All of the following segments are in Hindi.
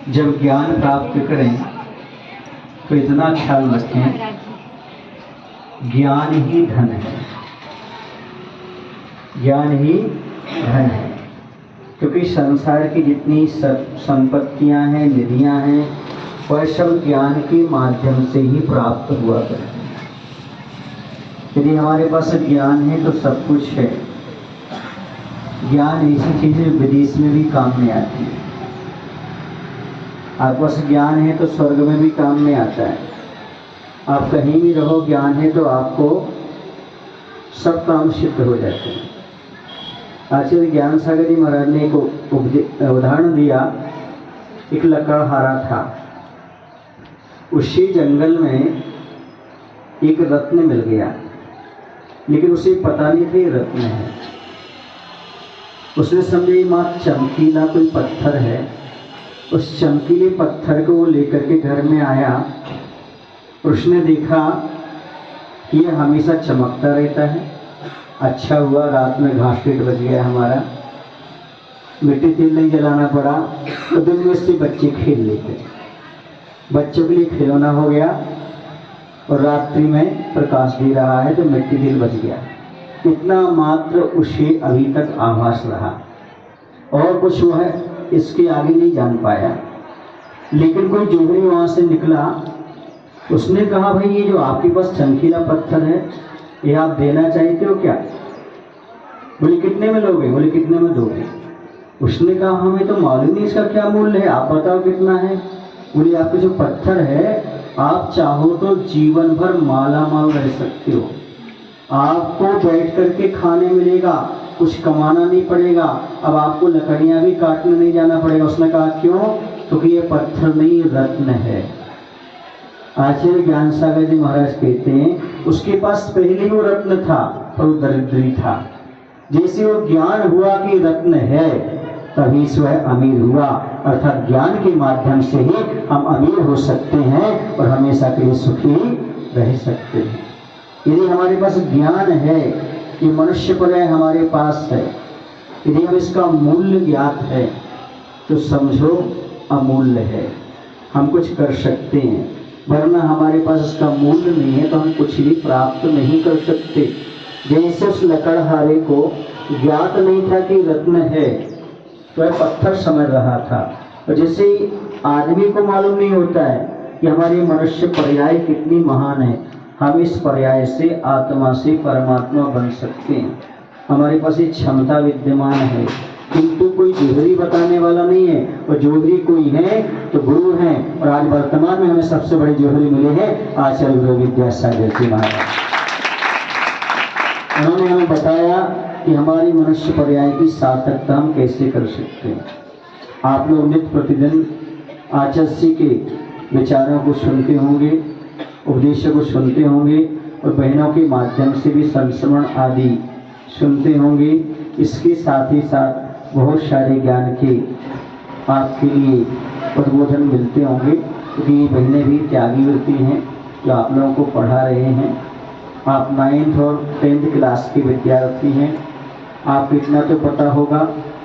जब ज्ञान प्राप्त करें तो इतना ख्याल रखें, ज्ञान ही धन है, ज्ञान ही धन है। क्योंकि संसार की जितनी संपत्तियां हैं, निधियां हैं, वह सब ज्ञान के माध्यम से ही प्राप्त हुआ करती हैं। यदि हमारे पास ज्ञान है तो सब कुछ है। ज्ञान ऐसी चीज है विदेश में भी काम में आती है। आपके पास ज्ञान है तो स्वर्ग में भी काम में आता है। आप कहीं भी रहो, ज्ञान है तो आपको सब काम सिद्ध हो जाते हैं। आचार्य ज्ञान सागर जी महाराज ने एक उदाहरण दिया। एक लकड़हारा था, उसी जंगल में एक रत्न मिल गया, लेकिन उसे पता नहीं था ये रत्न है। उसने समझे माँ चमकीला कोई पत्थर है। उस चमकीले पत्थर को वो लेकर के घर में आया। उसने देखा कि ये हमेशा चमकता रहता है। अच्छा हुआ रात में घास पेट बच गया हमारा, मिट्टी तेल नहीं जलाना पड़ा, तो दिन में इससे बच्चे खेल लेते, बच्चों के लिए खिलौना हो गया और रात्रि में प्रकाश दे रहा है तो मिट्टी तेल बच गया। इतना मात्र उसे अभी तक आभास रहा और कुछ वह इसके आगे नहीं जान पाया। लेकिन कोई जोहरी वहां से निकला, उसने कहा भाई ये जो आपके पास चमकीला पत्थर है ये आप देना चाहते हो क्या? बोले कितने में लोगे? बोले कितने में दोगे? उसने कहा हमें तो मालूम नहीं इसका क्या मूल्य है, आप बताओ कितना है। बोले आपके जो पत्थर है आप चाहो तो जीवन भर माला माल रह सकते हो, आपको बैठ करके खाने मिलेगा, कुछ कमाना नहीं पड़ेगा, अब आपको लकड़ियां भी काटने नहीं जाना पड़ेगा। उसने कहा क्यों? क्योंकि ये पत्थर नहीं रत्न है। आचार्य ज्ञान सागर जी महाराज कहते हैं उसके पास पहले वो रत्न था पर वो दरिद्री था। जैसे वो ज्ञान हुआ कि रत्न है तभी स्वयं अमीर हुआ। अर्थात ज्ञान के माध्यम से ही हम अमीर हो सकते हैं और हमेशा के लिए सुखी रह सकते हैं। यदि हमारे पास ज्ञान है, ये मनुष्य पर्याय हमारे पास है, यदि हम इसका मूल्य ज्ञात है तो समझो अमूल्य है, हम कुछ कर सकते हैं। वरना हमारे पास इसका मूल्य नहीं है तो हम कुछ भी प्राप्त नहीं कर सकते। जैसे उस लकड़हारे को ज्ञात नहीं था कि रत्न है तो वह पत्थर समझ रहा था, और जैसे आदमी को मालूम नहीं होता है कि हमारी मनुष्य पर्याय कितनी महान है, हम इस पर्याय से आत्मा से परमात्मा बन सकते हैं। हमारे पास ये क्षमता विद्यमान है, किंतु कोई जोहरी बताने वाला नहीं है। और जोहरी कोई है तो गुरु हैं, और आज वर्तमान में हमें सबसे बड़े जोहरी मिले हैं आचार्य गुरु विद्यासागर जी महाराज। उन्होंने हमें बताया कि हमारी मनुष्य पर्याय की सार्थकता हम कैसे कर सकते हैं। आप लोग नित्य प्रतिदिन आचार्य के विचारों को सुनते होंगे, उपदेशों को सुनते होंगे और बहनों के माध्यम से भी संस्मरण आदि सुनते होंगे। इसके साथ ही साथ बहुत सारे ज्ञान के आपके लिए उद्बोधन मिलते होंगे, क्योंकि ये बहनें भी त्यागी वृत्ति हैं जो आप लोगों को पढ़ा रहे हैं। आप 9th और 10th क्लास के विद्यार्थी हैं। आपको इतना तो पता होगा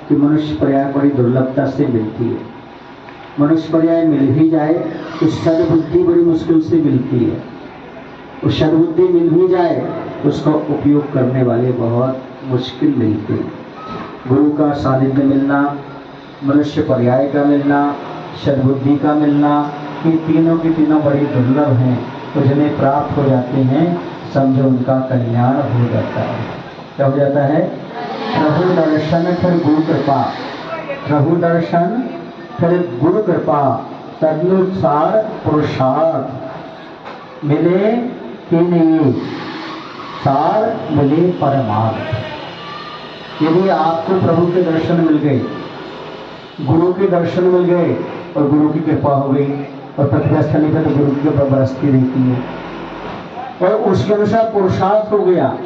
कि मनुष्य पर्याय बड़ी दुर्लभता से मिलती है। मनुष्य पर्याय मिल भी जाए तो सद्बुद्धि बड़ी मुश्किल से मिलती है, और सद्बुद्धि मिल भी जाए तो उसका उपयोग करने वाले बहुत मुश्किल मिलते हैं। गुरु का सानिध्य मिलना, मनुष्य पर्याय का मिलना, सद्बुद्धि का मिलना, ये तीनों के तीनों बड़ी दुर्लभ हैं। तो जिन्हें प्राप्त हो जाते हैं समझो उनका कल्याण हो जाता है। क्या हो जाता है? प्रभु दर्शन फिर गुरु कृपा, प्रभु दर्शन फिर गुरु कृपा, तदनुसार पुरुषार्थ मिले कि नहीं, सार मिले परमार्थ। यदि आपको प्रभु के दर्शन मिल गए, गुरु के दर्शन मिल गए और गुरु की कृपा हो गई, और पृथ्वी स्थली पर तो गुरु की कृपा बरसती रहती है, और उसके अनुसार पुरुषार्थ हो गया,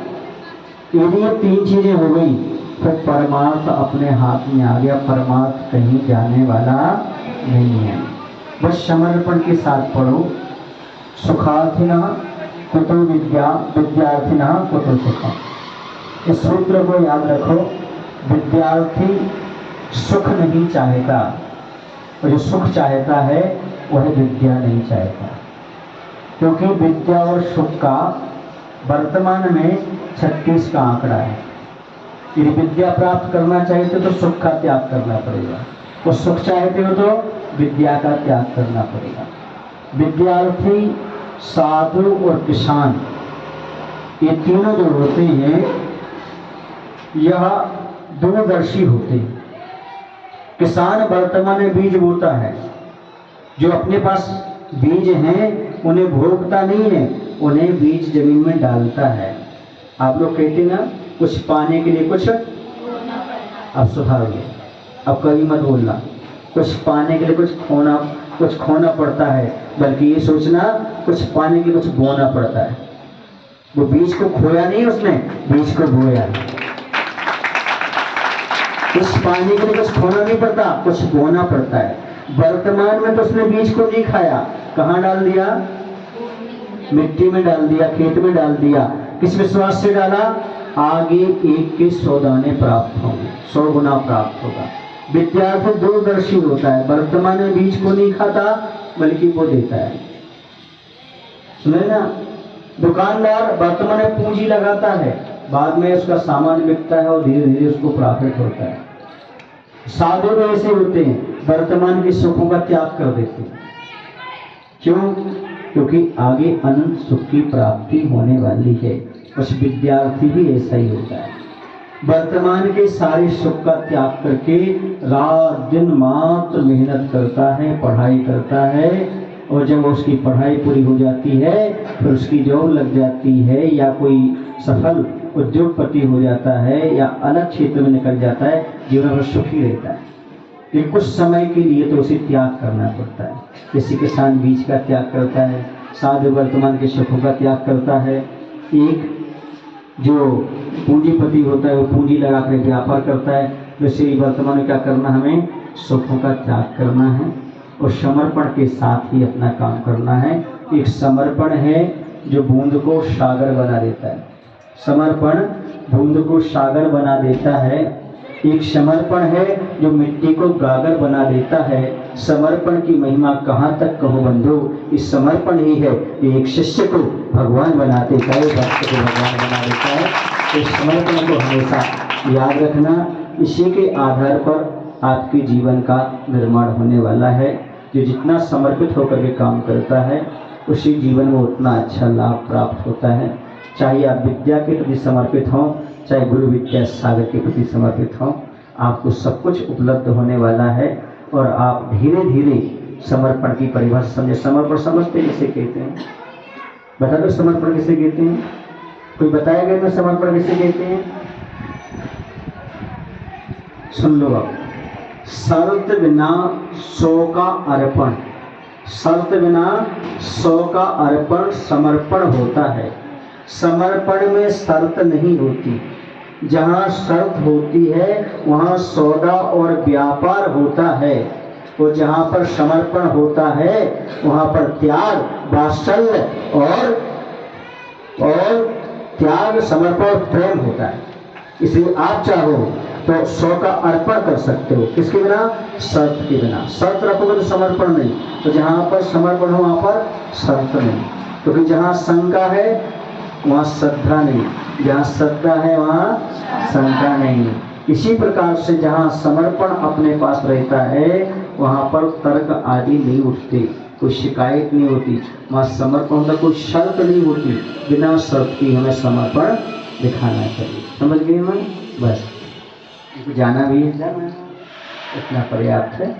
यदि ये तीन चीजें हो गई फिर परमार्थ अपने हाथ में आ गया। परमार्थ कहीं जाने वाला नहीं है। बस समर्पण के साथ पढ़ो। सुखार्थिना कुतो विद्या, विद्यार्थिना कुतो सुख। इस सूत्र को याद रखो। विद्यार्थी सुख नहीं चाहेगा, और जो सुख चाहता है वह विद्या नहीं चाहता, क्योंकि विद्या और सुख का वर्तमान में 36 का आंकड़ा है। यदि विद्या प्राप्त करना चाहते हो तो सुख का त्याग करना पड़ेगा, और सुख चाहते हो तो विद्या का त्याग करना पड़ेगा। विद्यार्थी, साधु और किसान, ये तीनों जो होते हैं यह दूरदर्शी होते हैं। किसान वर्तमान में बीज बोता है, जो अपने पास बीज हैं उन्हें भोगता नहीं है, उन्हें बीज जमीन में डालता है। आप लोग कहते ना कुछ पाने के लिए कुछ, अब सुधार लो, अब कभी मत बोलना कुछ पाने के लिए कुछ खोना पड़ता है, बल्कि ये सोचना कुछ पाने के लिए कुछ बोना पड़ता है। वो बीज को खोया नहीं, उसने बीज को बोया। कुछ पाने के लिए कुछ खोना नहीं पड़ता, कुछ बोना पड़ता है। वर्तमान में तो उसने बीज को नहीं खाया, कहाँ डाल दिया? मिट्टी में डाल दिया, खेत में डाल दिया। किस विश्वास से डाला? आगे 1 के 100 दाने प्राप्त होंगे, 100 गुना प्राप्त होगा। विद्यार्थी दूरदर्शी होता है, वर्तमान में बीज को नहीं खाता बल्कि वो देता है। सुने ना, दुकानदार वर्तमान में पूंजी लगाता है, बाद में उसका सामान बिकता है और धीरे धीरे उसको प्रॉफिट होता है। साधु तो ऐसे होते हैं, वर्तमान के सुखों का त्याग कर देते हैं। क्यों? क्योंकि आगे अनंत सुख की प्राप्ति होने वाली है। उस विद्यार्थी भी ऐसा ही होता है, वर्तमान के सारे सुख का त्याग करके रात दिन मात्र मेहनत करता है, पढ़ाई करता है, और जब उसकी पढ़ाई पूरी हो जाती है फिर उसकी जॉब लग जाती है, या कोई सफल उद्योगपति हो जाता है, या अलग क्षेत्र में निकल जाता है, जीवन में सुखी रहता है। लेकिन कुछ समय के लिए तो उसे त्याग करना पड़ता है। जैसे किसान बीज का त्याग करता है, साधु वर्तमान के सुखों का त्याग करता है, एक जो पूंजीपति होता है वो पूंजी लगा कर व्यापार करता है। वैसे ही वर्तमान में क्या करना, हमें सुखों का त्याग करना है और समर्पण के साथ ही अपना काम करना है। एक समर्पण है जो बूंद को सागर बना देता है, समर्पण बूंद को सागर बना देता है। एक समर्पण है जो मिट्टी को गागर बना देता है। समर्पण की महिमा कहाँ तक कहो बंधु, इस समर्पण ही है एक शिष्य को भगवान बना देता है, भक्त को भगवान बना देता है। इस समर्पण को हमेशा याद रखना, इसी के आधार पर आपके जीवन का निर्माण होने वाला है। जो जितना समर्पित होकर के काम करता है उसी जीवन में उतना अच्छा लाभ प्राप्त होता है। चाहे आप विद्या के प्रति समर्पित हों, चाहे गुरु विद्या सागर के प्रति समर्पित हों, आपको सब कुछ उपलब्ध होने वाला है। और आप धीरे धीरे समर्पण की परिभाषा समझे। समर्पण समझते किसे कहते हैं? बता दो, समर्पण किसे कहते हैं? कोई बताएगा ना समर्पण किसे कहते हैं? सुन लो आप, शर्त बिना 100 का अर्पण, शर्त बिना 100 का अर्पण समर्पण होता है। समर्पण में शर्त नहीं होती, जहाँ शर्त होती है वहाँ सौदा और व्यापार होता है, और जहाँ पर समर्पण होता है वहाँ पर त्याग, वात्सल्य और त्याग, समर्पण और प्रेम होता है। इसलिए आप चाहो तो 100 का अर्पण कर सकते हो, किसके बिना? शर्त के बिना। शर्त रखोगे तो समर्पण नहीं, तो जहाँ पर समर्पण हो वहाँ पर शर्त नहीं, क्योंकि जहाँ शंका है वहाँ श्रद्धा नहीं, जहाँ श्रद्धा है वहाँ शंका नहीं। इसी प्रकार से जहाँ समर्पण अपने पास रहता है वहाँ पर तर्क आदि नहीं उठते, कोई शिकायत नहीं होती। वहाँ समर्पण होता, कोई शर्त नहीं होती, बिना शर्त की हमें समर्पण दिखाना चाहिए। समझ गए मैं? बस जाना भी है, जाना इतना पर्याप्त है।